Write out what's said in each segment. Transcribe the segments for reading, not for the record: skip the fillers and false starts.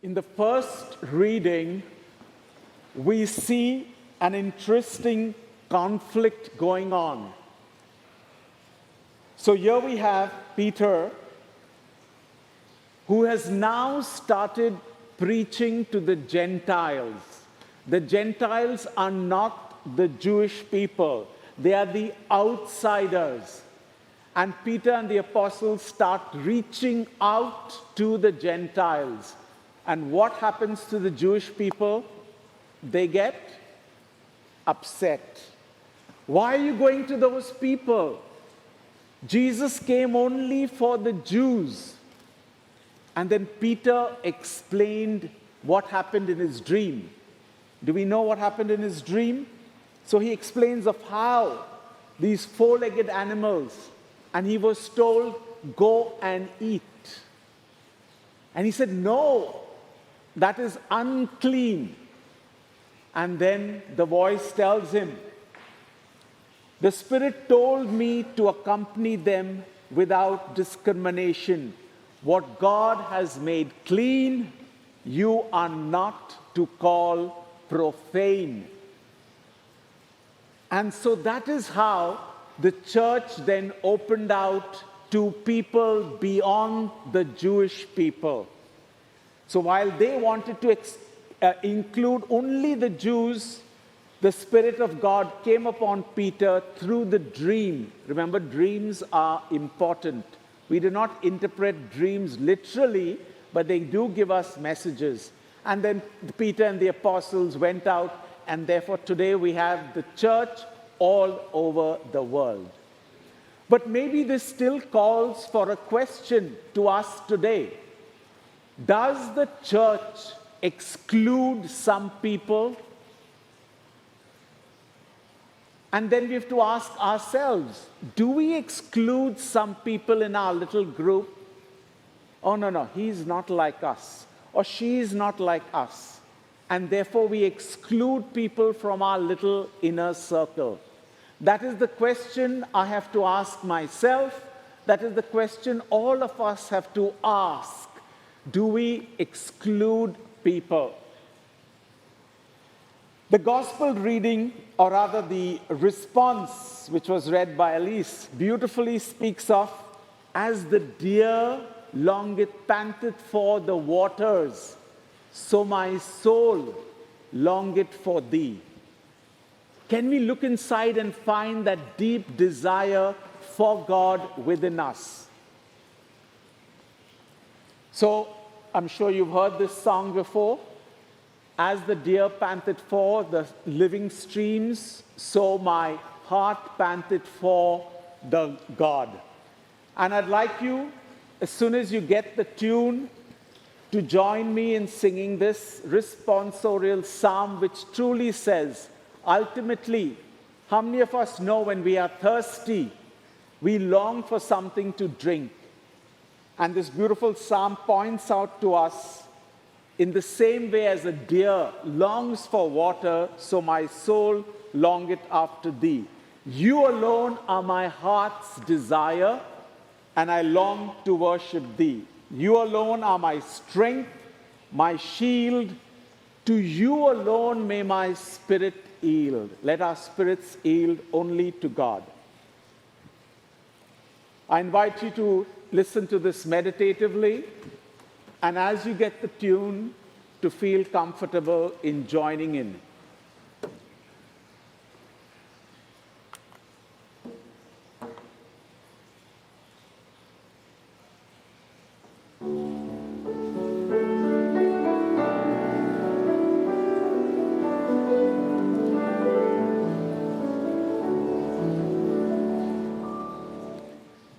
In the first reading, we see an interesting conflict going on. So here we have Peter, who has now started preaching to the Gentiles. The Gentiles are not the Jewish people, they are the outsiders. And Peter and the apostles start reaching out to the Gentiles. And what happens to the Jewish people? They get upset. Why are you going to those people? Jesus came only for the Jews. And then Peter explained what happened in his dream. Do we know what happened in his dream? So he explains of how these four-legged animals, and he was told, go and eat. And he said, no, that is unclean. And then the voice tells him, the Spirit told me to accompany them without discrimination. What God has made clean, you are not to call profane. And so that is how the church then opened out to people beyond the Jewish people. So while they wanted to include only the Jews, the Spirit of God came upon Peter through the dream. Remember, dreams are important. We do not interpret dreams literally, but they do give us messages. And then Peter and the apostles went out, and therefore today we have the church all over the world. But maybe this still calls for a question to us today. Does the church exclude some people? And then we have to ask ourselves, do we exclude some people in our little group? Oh, no, he's not like us, or she's not like us. And therefore we exclude people from our little inner circle. That is the question I have to ask myself. That is the question all of us have to ask. Do we exclude people? The gospel reading, or rather the response, which was read by Elise, beautifully speaks of, as the deer longeth panteth for the waters, so my soul longeth for thee. Can we look inside and find that deep desire for God within us? So, I'm sure you've heard this song before. As the deer panteth for the living streams, so my heart panteth for the God. And I'd like you, as soon as you get the tune, to join me in singing this responsorial psalm, which truly says, ultimately, how many of us know when we are thirsty, we long for something to drink? And this beautiful psalm points out to us, in the same way as a deer longs for water, so my soul longeth after thee. You alone are my heart's desire, and I long to worship thee. You alone are my strength, my shield. To you alone may my spirit yield. Let our spirits yield only to God. I invite you to listen to this meditatively, and as you get the tune, to feel comfortable in joining in.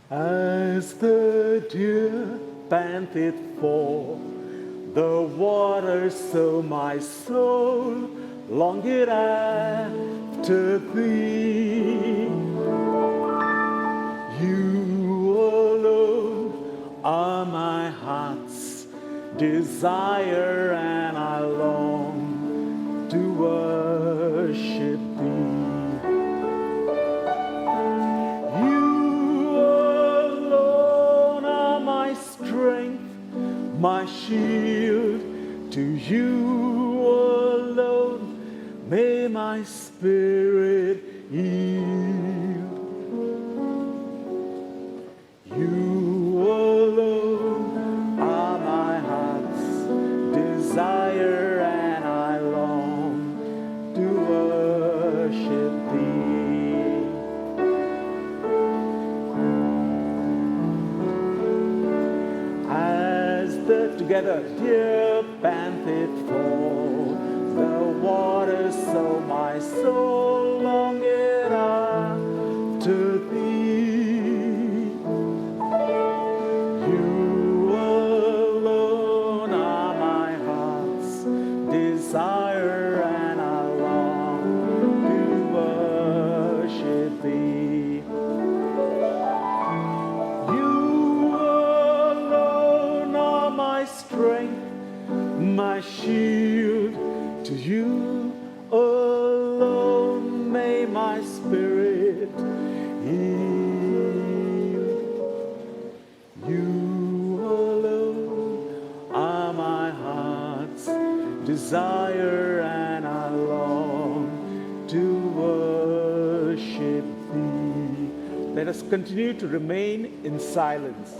As the deer panteth for the water, so my soul longeth after thee. You alone are my heart's desire, and I long to worship thee. You alone are my strength, my shield. To you alone may my spirit yield. You alone are my heart's desire, and I long to worship thee. As the together deer panteth for the waters, so my soul longeth after thee. You alone are my heart's desire, and I long to worship thee. You alone are my strength, my shield. To you alone may my spirit yield. You alone are my heart's desire, and I long to worship thee. Let us continue to remain in silence.